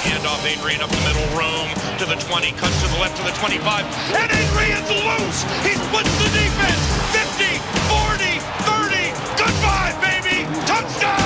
handoff. Adrian up the middle, room to the 20, cuts to the left to the 25, and Adrian's loose. He splits the defense. 50, 40, 30. Goodbye, baby. Touchdown!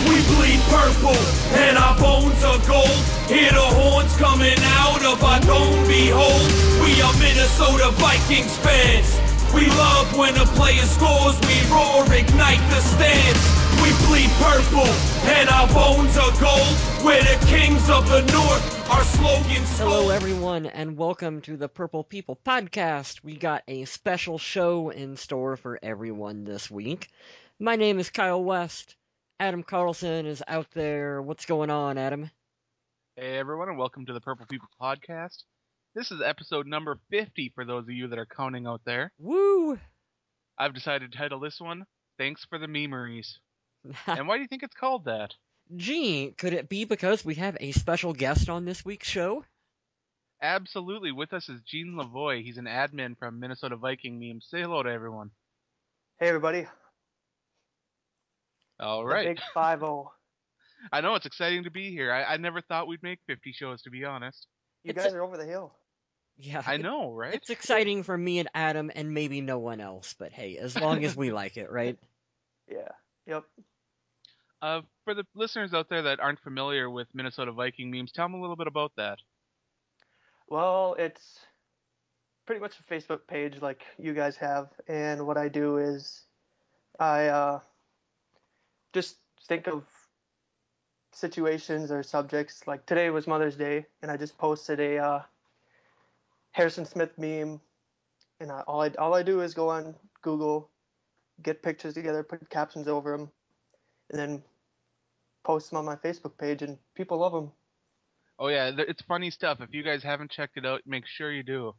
We bleed purple and our bones are gold. Hear the horns coming out of our dome. Behold, we are Minnesota Vikings fans. We love when a player scores, we roar, ignite the stands. We bleed purple, and our bones are gold. We're the kings of the north, our slogan's Hello everyone, and welcome to the Purple People Podcast. We got a special show in store for everyone this week. My name is Kyle West. Adam Carlson is out there. What's going on, Adam? Hey everyone, and welcome to the Purple People Podcast. This is episode number 50 for those of you that are counting out there. Woo! I've decided to title this one, Thanks for the MEMEories. And why do you think it's called that? Gee, could it be because we have a special guest on this week's show? Absolutely. With us is Gene LaVoy. He's an admin from Minnesota Vikings Memes. Say hello to everyone. Hey everybody. All The right. big 5-0. I know, it's exciting to be here. I never thought we'd make 50 shows, to be honest. You guys are over the hill. Yeah. I know, right? It's exciting for me and Adam and maybe no one else, but hey, as long as we like it, right? Yeah. Yep. For the listeners out there that aren't familiar with Minnesota Viking Memes, tell them a little bit about that. Well, it's pretty much a Facebook page like you guys have, and what I do is I just think of situations or subjects. Like today was Mother's Day, and I just posted a Harrison Smith meme, and all I do is go on Google, get pictures together, put captions over them, and then post them on my Facebook page, and people love them. Oh yeah, it's funny stuff. If you guys haven't checked it out, make sure you do.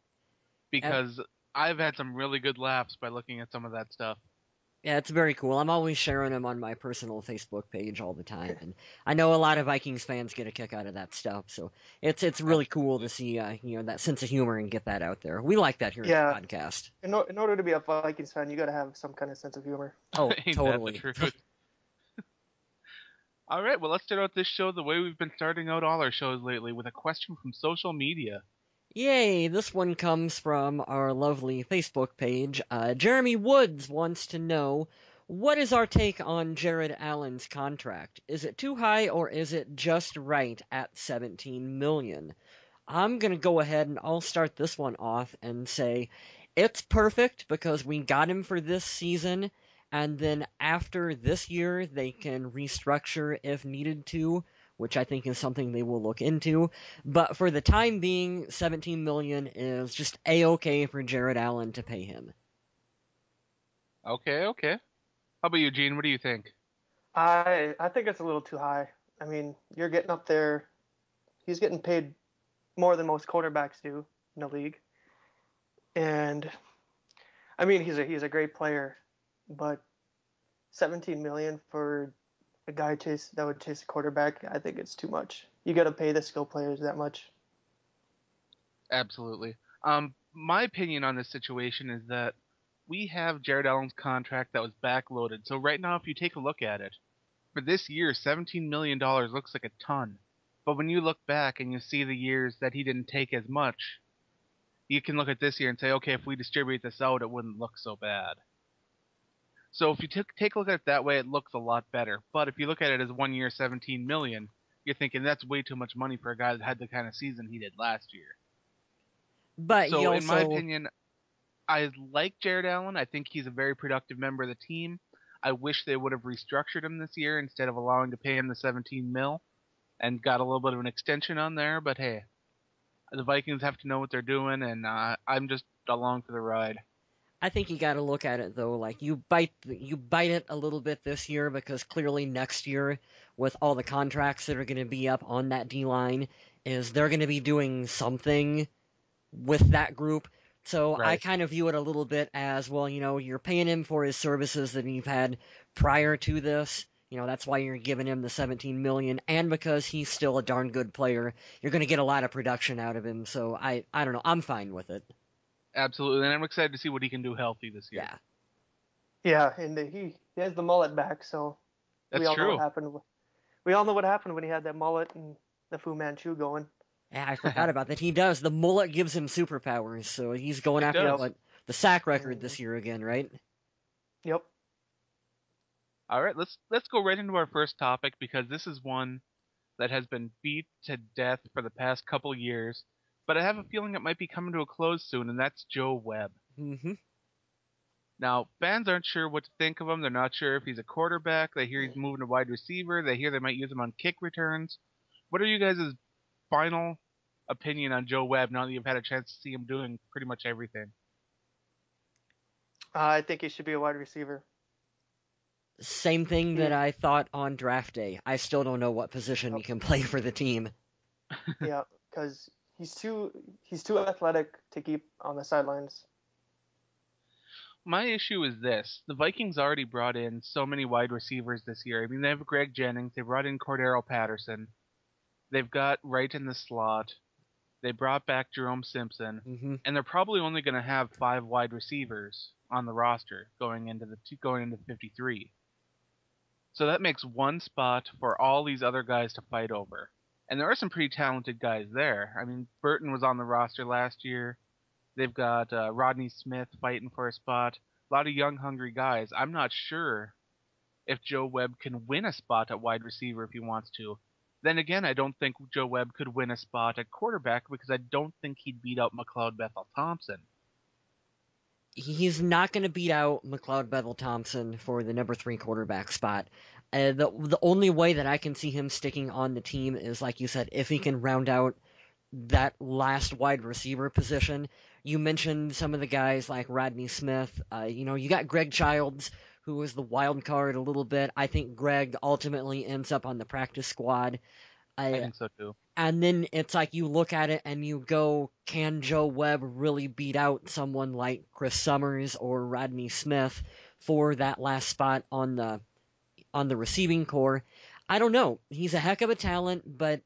Because I've had some really good laughs by looking at some of that stuff. Yeah, it's very cool. I'm always sharing them on my personal Facebook page all the time, and I know a lot of Vikings fans get a kick out of that stuff. So it's really cool to see that sense of humor and get that out there. We like that here Yeah. in the podcast. In order to be a Vikings fan, you got to have some kind of sense of humor. Oh, Ain't totally. that the truth? All right, well, let's start out this show the way we've been starting out all our shows lately, with a question from social media. Yay! This one comes from our lovely Facebook page. Jeremy Woods wants to know, what is our take on Jared Allen's contract? Is it too high or is it just right at $17 million? I'm going to go ahead and I'll start this one off and say it's perfect because we got him for this season, and then after this year they can restructure if needed to, which I think is something they will look into. But for the time being, $17 million is just A-okay for Jared Allen to pay him. Okay. How about you, Gene? What do you think? I think it's a little too high. I mean, you're getting up there. He's getting paid more than most quarterbacks do in the league. And I mean, he's a great player, but $17 million for a guy that would chase a quarterback, I think it's too much. You got to pay the skill players that much. Absolutely. My opinion on this situation is that we have Jared Allen's contract that was backloaded. So right now, if you take a look at it, for this year, $17 million looks like a ton. But when you look back and you see the years that he didn't take as much, you can look at this year and say, okay, if we distribute this out, it wouldn't look so bad. So if you take a look at it that way, it looks a lot better. But if you look at it as 1 year, $17 million, you're thinking that's way too much money for a guy that had the kind of season he did last year. But So in my opinion, I like Jared Allen. I think he's a very productive member of the team. I wish they would have restructured him this year instead of allowing to pay him the $17 million and got a little bit of an extension on there. But hey, the Vikings have to know what they're doing, and I'm just along for the ride. I think you got to look at it though, like you bite it a little bit this year, because clearly next year, with all the contracts that are going to be up on that D-line, is they're going to be doing something with that group. So Right. I kind of view it a little bit as, well, you're paying him for his services that you've had prior to this. That's why you're giving him the $17 million, and because he's still a darn good player, you're going to get a lot of production out of him. So I don't know, I'm fine with it. Absolutely, and I'm excited to see what he can do healthy this year. Yeah. Yeah, and he has the mullet back, so That's we all know true. what happened We all know what happened when he had that mullet and the Fu Manchu going. Yeah, I forgot about that. He does. The mullet gives him superpowers, so he's going It after does. the sack record this year again, right? Yep. All right, let's go right into our first topic because this is one that has been beat to death for the past couple years, but I have a feeling it might be coming to a close soon, and that's Joe Webb. Mm-hmm. Now, fans aren't sure what to think of him. They're not sure if he's a quarterback. They hear he's moving to wide receiver. They hear they might use him on kick returns. What are you guys' final opinion on Joe Webb now that you've had a chance to see him doing pretty much everything? I think he should be a wide receiver. Same thing that Yeah. I thought on draft day. I still don't know what position he can play for the team. Yeah, because he's too athletic to keep on the sidelines. My issue is this. The Vikings already brought in so many wide receivers this year. I mean, they have Greg Jennings. They brought in Cordero Patterson. They've got Wright in the slot. They brought back Jerome Simpson. Mm-hmm. And they're probably only going to have 5 wide receivers on the roster going into 53. So that makes one spot for all these other guys to fight over. And there are some pretty talented guys there. I mean, Burton was on the roster last year. They've got Rodney Smith fighting for a spot. A lot of young, hungry guys. I'm not sure if Joe Webb can win a spot at wide receiver if he wants to. Then again, I don't think Joe Webb could win a spot at quarterback because I don't think he'd beat out McLeod Bethel Thompson. He's not going to beat out McLeod Bethel Thompson for the number 3 quarterback spot. The only way that I can see him sticking on the team is, like you said, if he can round out that last wide receiver position. You mentioned some of the guys like Rodney Smith. You got Greg Childs, who was the wild card a little bit. I think Greg ultimately ends up on the practice squad. I think so too. And then it's like you look at it and you go, can Joe Webb really beat out someone like Chris Summers or Rodney Smith for that last spot on the receiving core? I don't know. He's a heck of a talent, but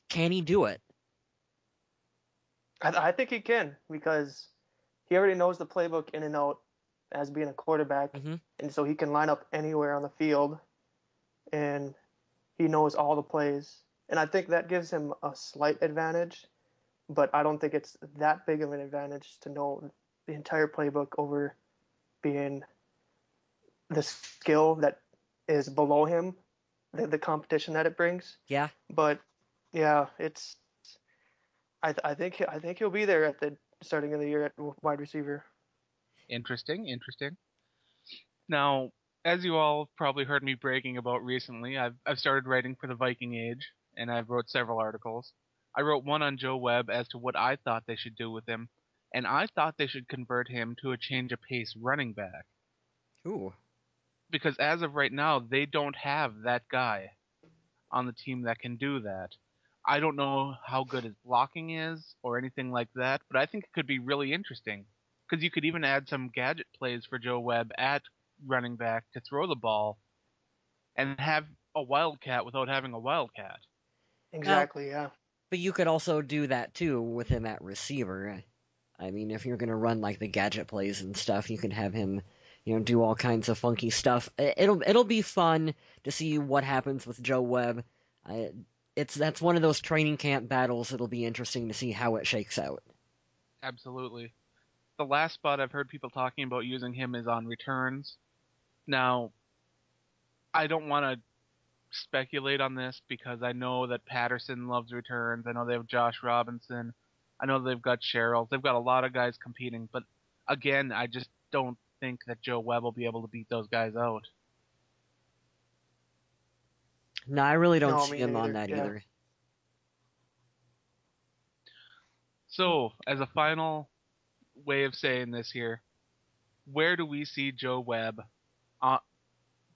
can he do it? I think he can because he already knows the playbook in and out as being a quarterback, and so he can line up anywhere on the field, and he knows all the plays. And I think that gives him a slight advantage, but I don't think it's that big of an advantage to know the entire playbook over being the skill that is below him, the competition that it brings. Yeah. But yeah, I think he'll be there at the starting of the year at wide receiver. Interesting. Now, as you all probably heard me bragging about recently, I've started writing for the Viking Age, and I've wrote several articles. I wrote one on Joe Webb as to what I thought they should do with him, and I thought they should convert him to a change of pace running back. Ooh. Because as of right now, they don't have that guy on the team that can do that. I don't know how good his blocking is or anything like that, but I think it could be really interesting. Because you could even add some gadget plays for Joe Webb at running back to throw the ball and have a wildcat without having a wildcat. Exactly, yeah. But you could also do that too with him at receiver. I mean, if you're going to run like the gadget plays and stuff, you can have him, do all kinds of funky stuff. It'll be fun to see what happens with Joe Webb. That's one of those training camp battles. It'll be interesting to see how it shakes out. Absolutely. The last spot I've heard people talking about using him is on returns. Now, I don't want to speculate on this because I know that Patterson loves returns. I know they have Josh Robinson. I know they've got Sherrill. They've got a lot of guys competing. But again, I just don't think that Joe Webb will be able to beat those guys out. No, I really don't No, see me him on neither, that yeah. either. So, as a final way of saying this here, where do we see Joe Webb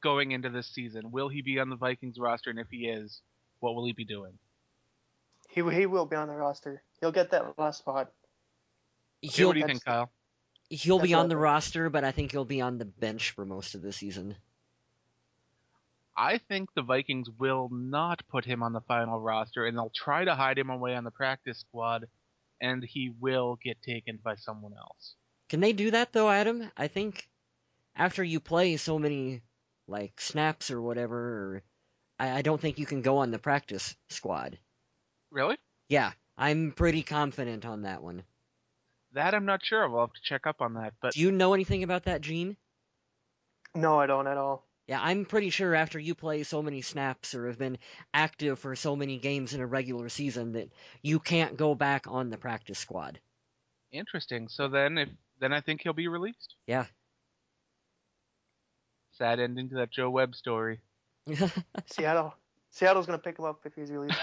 going into this season? Will he be on the Vikings roster? And if he is, what will he be doing? He will be on the roster. He'll get that last spot. Okay, what do you think, Kyle? He'll be That's on what the I think. roster, but I think he'll be on the bench for most of the season. I think the Vikings will not put him on the final roster, and they'll try to hide him away on the practice squad, and he will get taken by someone else. Can they do that though, Adam? I think after you play so many like snaps or whatever. Or I don't think you can go on the practice squad. Really? Yeah, I'm pretty confident on that one. That I'm not sure of. I'll have to check up on that. But Do you know anything about that, Gene? No, I don't at all. Yeah, I'm pretty sure after you play so many snaps or have been active for so many games in a regular season that you can't go back on the practice squad. interesting. So then I think he'll be released. Yeah. Sad ending to that Joe Webb story. Seattle's gonna pick him up if he's released.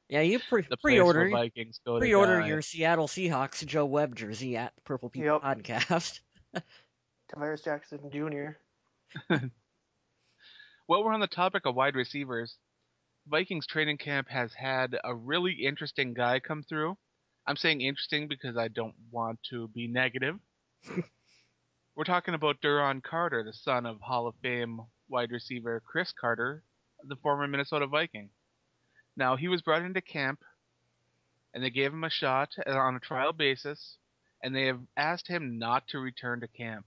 Yeah, you The place pre-order where Vikings go to pre-order die. your Seattle Seahawks Joe Webb jersey at Purple People Yep. Podcast. Tavares Jackson Jr. While we're on the topic of wide receivers, Vikings training camp has had a really interesting guy come through. I'm saying interesting because I don't want to be negative. We're talking about Derron Carter, the son of Hall of Fame wide receiver Chris Carter, the former Minnesota Viking. Now, he was brought into camp, and they gave him a shot on a trial basis, and they have asked him not to return to camp.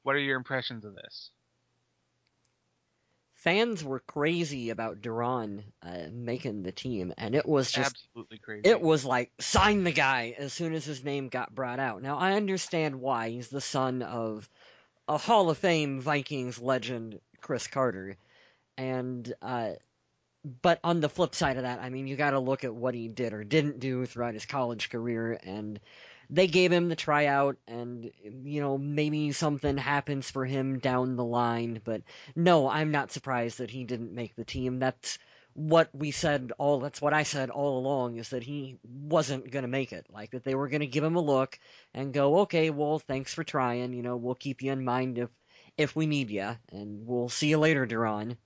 What are your impressions of this? Fans were crazy about Derron making the team, and it was just Absolutely crazy. it was like sign the guy as soon as his name got brought out. Now I understand why. He's the son of a Hall of Fame Vikings legend, Chris Carter, and but on the flip side of that, I mean, you got to look at what he did or didn't do throughout his college career, and they gave him the tryout, and maybe something happens for him down the line. But no, I'm not surprised that he didn't make the team. That's what I said all along, is that he wasn't gonna make it. Like, that they were gonna give him a look and go, okay, well, thanks for trying. We'll keep you in mind if we need you, and we'll see you later, Derron.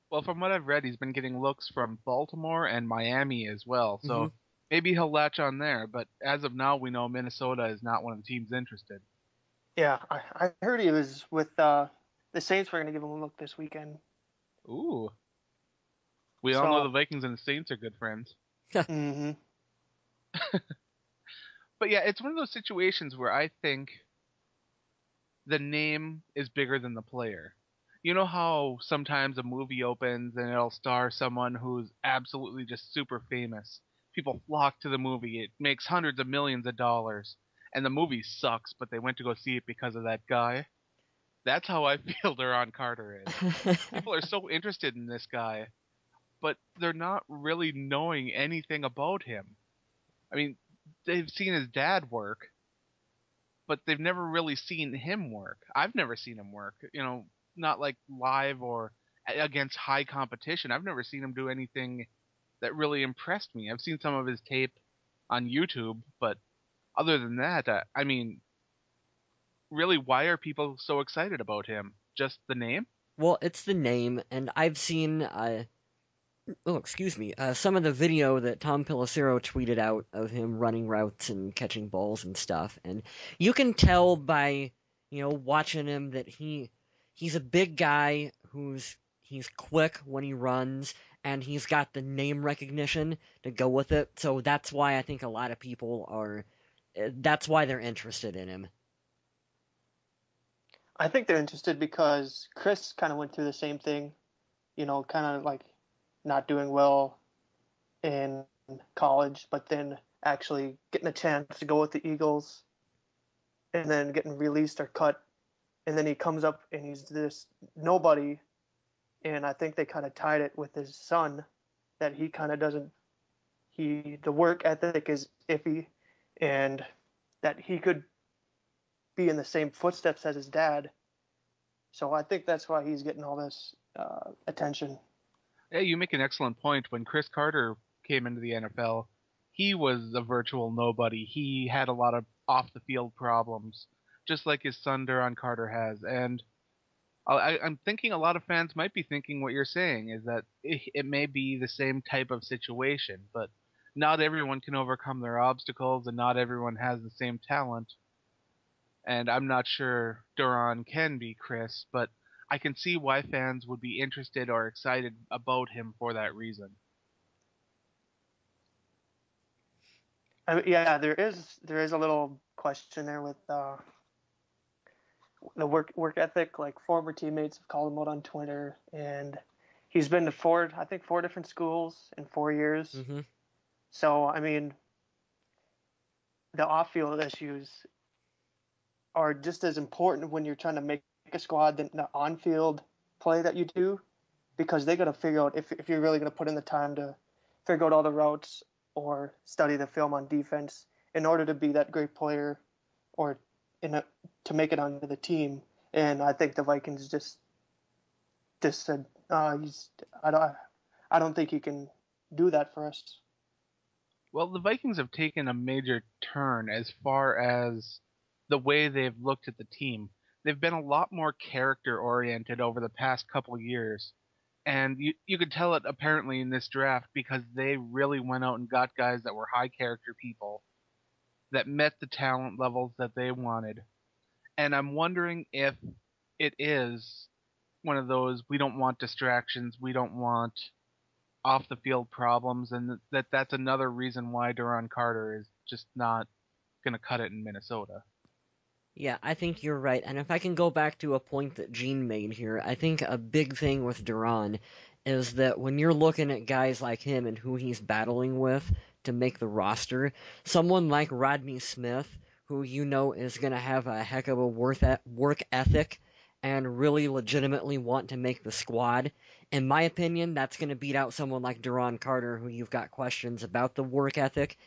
Well, from what I've read, he's been getting looks from Baltimore and Miami as well, so Mhm. maybe he'll latch on there. But as of now, we know Minnesota is not one of the teams interested. Yeah, I heard he was with the Saints. Were gonna give him a look this weekend. Ooh. We all know the Vikings and the Saints are good friends. Mm-hmm. But yeah, it's one of those situations where I think the name is bigger than the player. You know how sometimes a movie opens and it'll star someone who's absolutely just super famous. People flock to the movie. It makes hundreds of millions of dollars. And the movie sucks, but they went to go see it because of that guy. That's how I feel Derron Carter is. People are so interested in this guy, but they're not really knowing anything about him. I mean, they've seen his dad work, but they've never really seen him work. I've never seen him work, not like live or against high competition. I've never seen him do anything that really impressed me. I've seen some of his tape on YouTube, but other than that, I mean, really, why are people so excited about him? Just the name? Well, it's the name, and I've seen some of the video that Tom Pelissero tweeted out of him running routes and catching balls and stuff, and you can tell by watching him that he's a big guy he's quick when he runs, and he's got the name recognition to go with it. So that's why I think a lot of people that's why they're interested in him. I think they're interested because Chris kind of went through the same thing, kind of like not doing well in college, but then actually getting a chance to go with the Eagles and then getting released or cut. And then he comes up and he's this nobody. And I think they kind of tied it with his son, that he kind of the work ethic is iffy, and that he could be in the same footsteps as his dad. So I think that's why he's getting all this attention. Yeah, you make an excellent point. When Chris Carter came into the NFL, he was a virtual nobody. He had a lot of off-the-field problems, just like his son Derron Carter has. And I'm thinking a lot of fans might be thinking what you're saying, is that it may be the same type of situation, but not everyone can overcome their obstacles, and not everyone has the same talent. And I'm not sure Derron can be Chris, but I can see why fans would be interested or excited about him for that reason. Yeah, there is a little question there the work ethic. Like former teammates have called him out on Twitter, and he's been to four different schools in 4 years. Mm-hmm. So I mean, the off-field issues are just as important when you're trying to make a squad than the on-field play that you do, because they got to figure out if you're really going to put in the time to figure out all the routes or study the film on defense in order to be that great player or to make it onto the team. And I think the Vikings just said, I don't think he can do that for us. Well, the Vikings have taken a major turn as far as the way they've looked at the team. They've been a lot more character-oriented over the past couple years. And you could tell it apparently in this draft because they really went out and got guys that were high-character people that met the talent levels that they wanted. And I'm wondering if it is one of those, we don't want distractions, we don't want off-the-field problems, and that's another reason why Derron Carter is just not going to cut it in Minnesota. Yeah, I think you're right. And if I can go back to a point that Gene made here, I think a big thing with Derron is that when you're looking at guys like him and who he's battling with to make the roster, someone like Rodney Smith, who you know is going to have a heck of a work ethic and really legitimately want to make the squad, in my opinion, that's going to beat out someone like Derron Carter, who you've got questions about the work ethic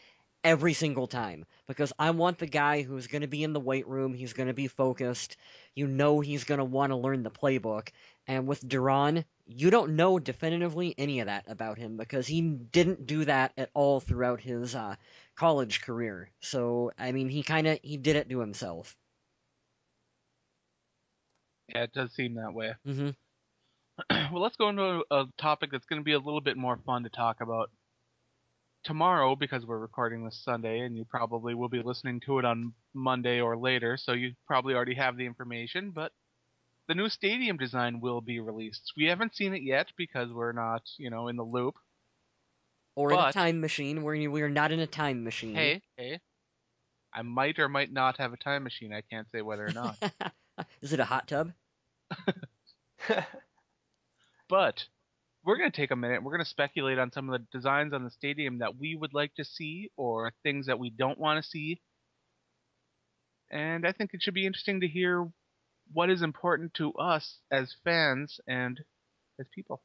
every single time, because I want the guy who's going to be in the weight room, he's going to be focused, you know he's going to want to learn the playbook, and with Derron, you don't know definitively any of that about him, because he didn't do that at all throughout his college career, so, I mean, he did it to himself. Yeah, it does seem that way. Mm-hmm. Well, let's go into a topic that's going to be a little bit more fun to talk about. Tomorrow, because we're recording this Sunday, and you probably will be listening to it on Monday or later, so you probably already have the information, but the new stadium design will be released. We haven't seen it yet because we're not, in the loop. Or in a time machine. We're not in a time machine. Hey, I might or might not have a time machine. I can't say whether or not. Is it a hot tub? But we're going to take a minute. We're going to speculate on some of the designs on the stadium that we would like to see or things that we don't want to see. And I think it should be interesting to hear what is important to us as fans and as people.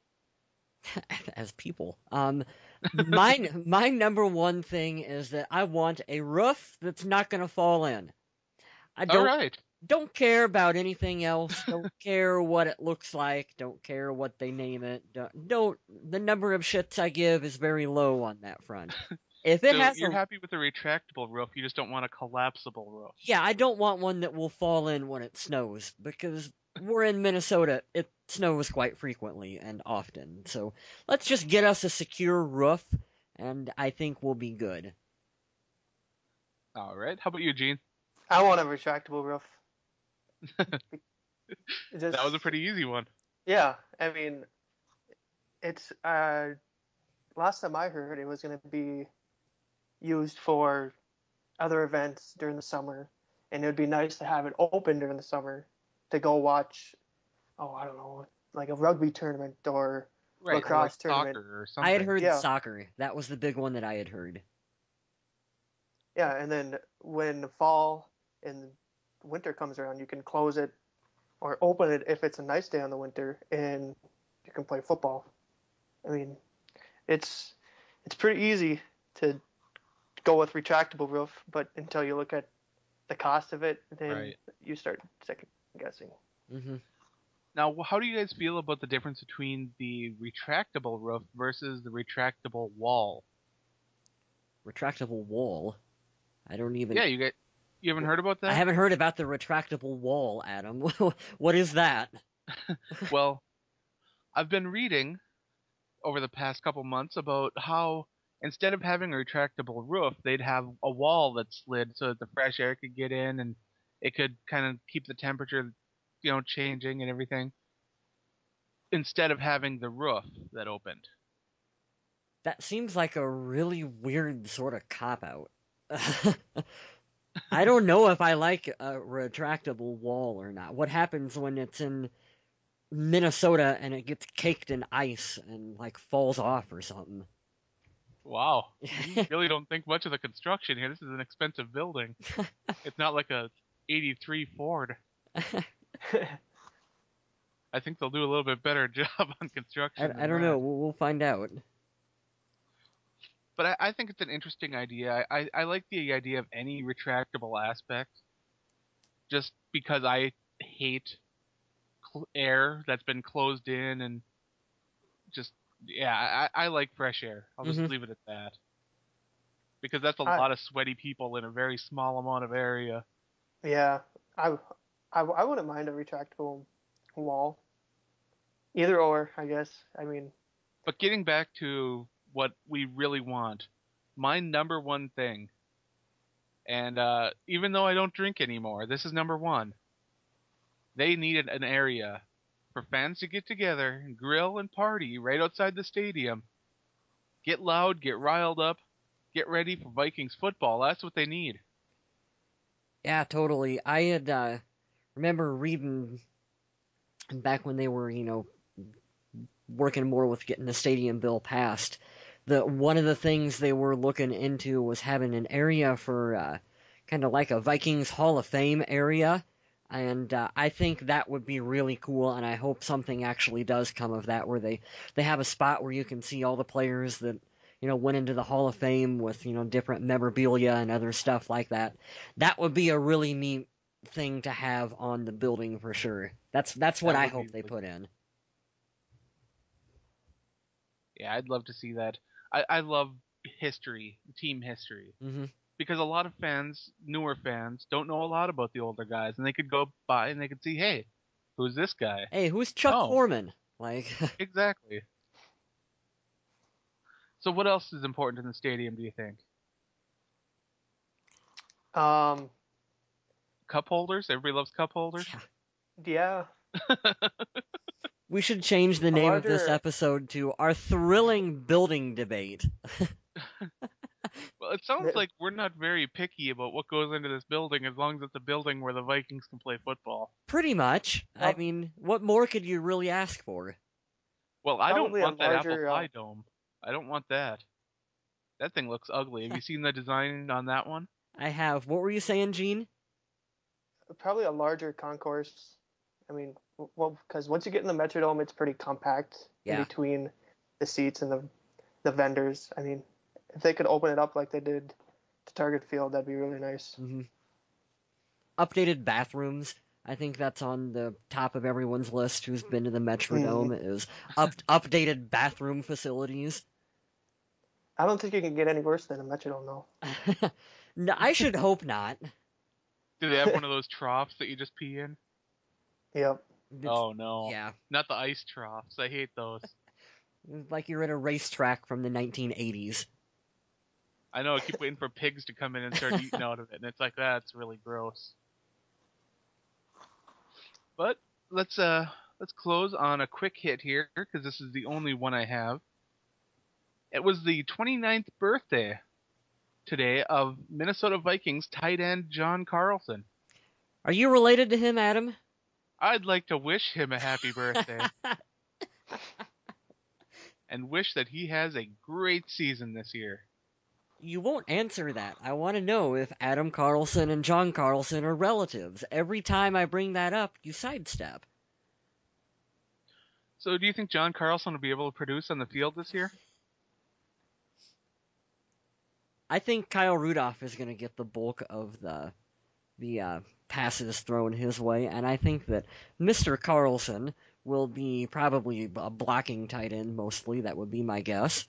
As people. My number one thing is that I want a roof that's not going to fall in. Don't care about anything else. Don't care what it looks like. Don't care what they name it. Don't. The number of shits I give is very low on that front. If it has, you're happy with a retractable roof. You just don't want a collapsible roof. Yeah, I don't want one that will fall in when it snows, because we're in Minnesota. It snows quite frequently and often. So let's just get us a secure roof, and I think we'll be good. All right. How about you, Gene? I want a retractable roof. That was a pretty easy one. Yeah, I mean, it's last time I heard it was going to be used for other events during the summer, and it would be nice to have it open during the summer to go watch, I don't know, like a rugby tournament or lacrosse tournament. Soccer or something. I had heard soccer. That was the big one that I had heard. Yeah, and then when the fall and winter comes around, you can close it or open it if it's a nice day in the winter, and you can play football. I mean, it's pretty easy to go with retractable roof, but until you look at the cost of it, then you start second guessing. Mm-hmm. Now, how do you guys feel about the difference between the retractable roof versus the retractable wall? Retractable wall? I don't even... Yeah, you haven't heard about that? I haven't heard about the retractable wall, Adam. What is that? Well, I've been reading over the past couple months about how instead of having a retractable roof, they'd have a wall that slid so that the fresh air could get in and it could kind of keep the temperature, changing and everything, instead of having the roof that opened. That seems like a really weird sort of cop-out. I don't know if I like a retractable wall or not. What happens when it's in Minnesota and it gets caked in ice and like falls off or something? Wow. You really don't think much of the construction here. This is an expensive building. It's not like a 83 Ford. I think they'll do a little bit better job on construction. I don't know. We'll find out. But I think it's an interesting idea. I like the idea of any retractable aspect, just because I hate air that's been closed in and just, yeah, I like fresh air. I'll just leave it at that. Because that's a lot of sweaty people in a very small amount of area. Yeah, I wouldn't mind a retractable wall. Either or, I guess. I mean. But getting back to what we really want, my number one thing, and even though I don't drink anymore, this is number one. They needed an area for fans to get together and grill and party right outside the stadium. Get loud, get riled up, get ready for Vikings football. That's what they need. Yeah, totally. I had remember reading back when they were, working more with getting the stadium bill passed. One of the things they were looking into was having an area for kind of like a Vikings Hall of Fame area, and I think that would be really cool, and I hope something actually does come of that, where they have a spot where you can see all the players that went into the Hall of Fame with different memorabilia and other stuff like that. That would be a really neat thing to have on the building for sure. That's what I hope they put in. Yeah, I'd love to see that. I love history, team history. Mm-hmm. Because a lot of fans, newer fans, don't know a lot about the older guys, and they could go by and they could see, hey, who's this guy? Hey, who's Chuck Foreman? Exactly. So what else is important in the stadium, do you think? Cup holders? Everybody loves cup holders? Yeah. We should change the name of this episode to Our Thrilling Building Debate. Well, it sounds like we're not very picky about what goes into this building as long as it's a building where the Vikings can play football. Pretty much. I mean, what more could you really ask for? Well, I don't want that apple pie dome. I don't want that. That thing looks ugly. Have you seen the design on that one? I have. What were you saying, Gene? Probably a larger concourse. I mean, well, because once you get in the Metrodome, it's pretty compact in between the seats and the vendors. I mean, if they could open it up like they did to Target Field, that'd be really nice. Mm-hmm. Updated bathrooms. I think that's on the top of everyone's list who's been to the Metrodome, is updated bathroom facilities. I don't think you can get any worse than a Metrodome, though. No, I should hope not. Do they have one of those troughs that you just pee in? Yep. Oh, no. Yeah. Not the ice troughs. I hate those. Like you're at a racetrack from the 1980s. I know. I keep waiting for pigs to come in and start eating out of it, and it's like, that's really gross. But let's close on a quick hit here, because this is the only one I have. It was the 29th birthday today of Minnesota Vikings tight end John Carlson. Are you related to him, Adam? I'd like to wish him a happy birthday. And wish that he has a great season this year. You won't answer that. I want to know if Adam Carlson and John Carlson are relatives. Every time I bring that up, you sidestep. So do you think John Carlson will be able to produce on the field this year? I think Kyle Rudolph is going to get the bulk of the passes thrown his way, and I think that Mr. Carlson will be probably a blocking tight end mostly. That would be my guess.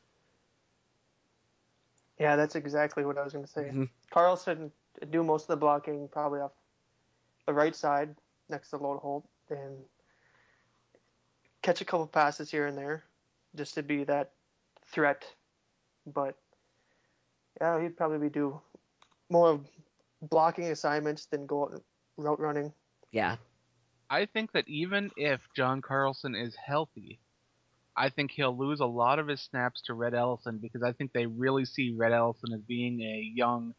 Yeah, that's exactly what I was going to say. Mm-hmm. Carlson do most of the blocking probably off the right side next to Load Holt and catch a couple passes here and there just to be that threat. But yeah, he'd probably do more blocking assignments than go out route running. Yeah. I think that even if John Carlson is healthy, I think he'll lose a lot of his snaps to Red Ellison, because I think they really see Red Ellison as being a young,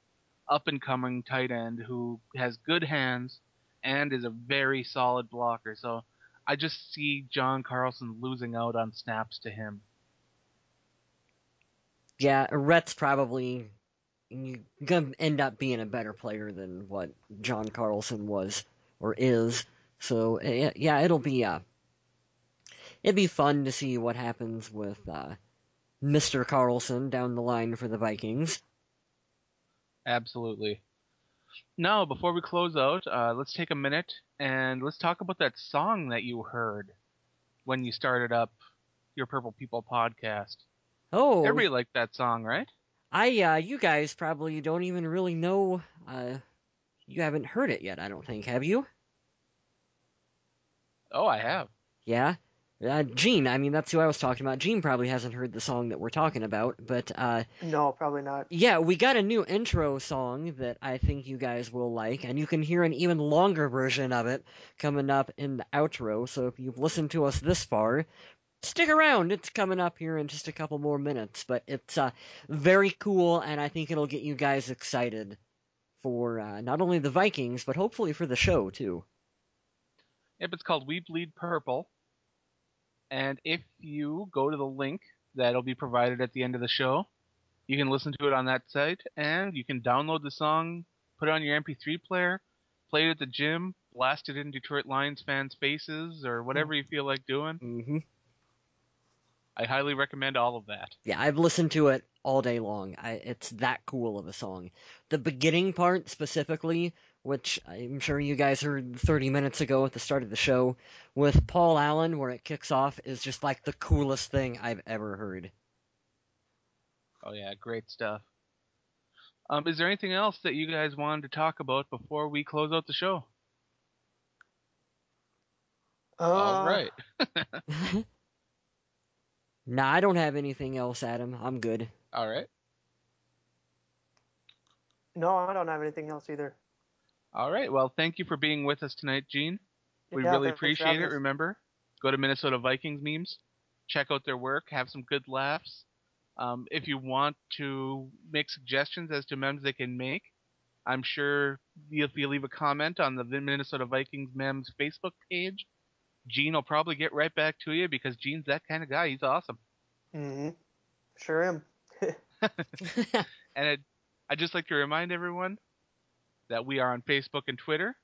up-and-coming tight end who has good hands and is a very solid blocker. So I just see John Carlson losing out on snaps to him. Yeah, Rhett's probably gonna end up being a better player than what John Carlson was or is. So yeah, it'd be fun to see what happens with Mr. Carlson down the line for the Vikings. Absolutely. Now, before we close out, let's take a minute and let's talk about that song that you heard when you started up your Purple People podcast. Oh, everybody liked that song, right? You guys probably don't even really know. You haven't heard it yet, I don't think. Have you? Oh, I have. Yeah? Gene, I mean, that's who I was talking about. Gene probably hasn't heard the song that we're talking about, but, No, probably not. yeah, we got a new intro song that I think you guys will like, and you can hear an even longer version of it coming up in the outro, so if you've listened to us this far, stick around, it's coming up here in just a couple more minutes, but it's, very cool, and I think it'll get you guys excited for, not only the Vikings, but hopefully for the show, too. Yep, it's called We Bleed Purple. And if you go to the link that'll be provided at the end of the show, you can listen to it on that site, and you can download the song, put it on your MP3 player, play it at the gym, blast it in Detroit Lions fans' faces, or whatever you feel like doing. Mm-hmm. I highly recommend all of that. Yeah, I've listened to it all day long. It's that cool of a song. The beginning part specifically, which I'm sure you guys heard 30 minutes ago at the start of the show, with Paul Allen, where it kicks off, is just like the coolest thing I've ever heard. Oh yeah, great stuff. Is there anything else that you guys wanted to talk about before we close out the show? All right. Nah, I don't have anything else, Adam. I'm good. All right. No, I don't have anything else either. All right. Well, thank you for being with us tonight, Gene. We Yeah, really thanks for appreciate having it. us. Remember, go to Minnesota Vikings Memes, check out their work, have some good laughs. If you want to make suggestions as to memes they can make, I'm sure if you leave a comment on the Minnesota Vikings Memes Facebook page, Gene will probably get right back to you because Gene's that kind of guy. He's awesome. Mm-hmm. Sure am. And I'd just like to remind everyone that we are on Facebook and Twitter.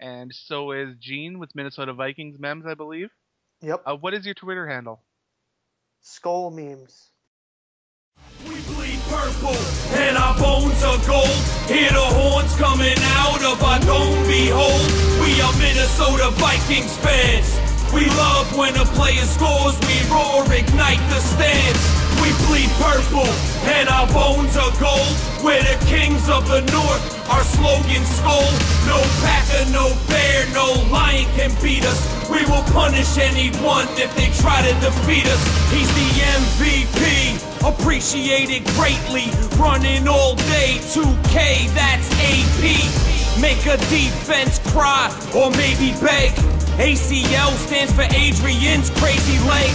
And so is Gene with Minnesota Vikings Memes, I believe. Yep. What is your Twitter handle? Skull memes. We bleed purple and our bones are gold. Hear the horns coming out of our dome. Behold, we are Minnesota Vikings fans. We love when a player scores. We roar, ignite the stands. We bleed purple and our bones are gold. We're the kings of the north. Our slogan skull. No packer, no bear, no lion can beat us. We will punish anyone if they try to defeat us. He's the MVP, appreciated greatly. Running all day, 2K, that's AP. Make a defense cry or maybe beg. ACL stands for Adrian's crazy leg.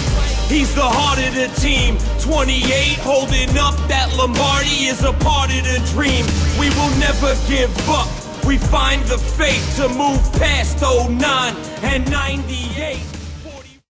He's the heart of the team. 28 holding up that Lombardi is a part of the dream. We will never give up. We find the faith to move past 09 and 98.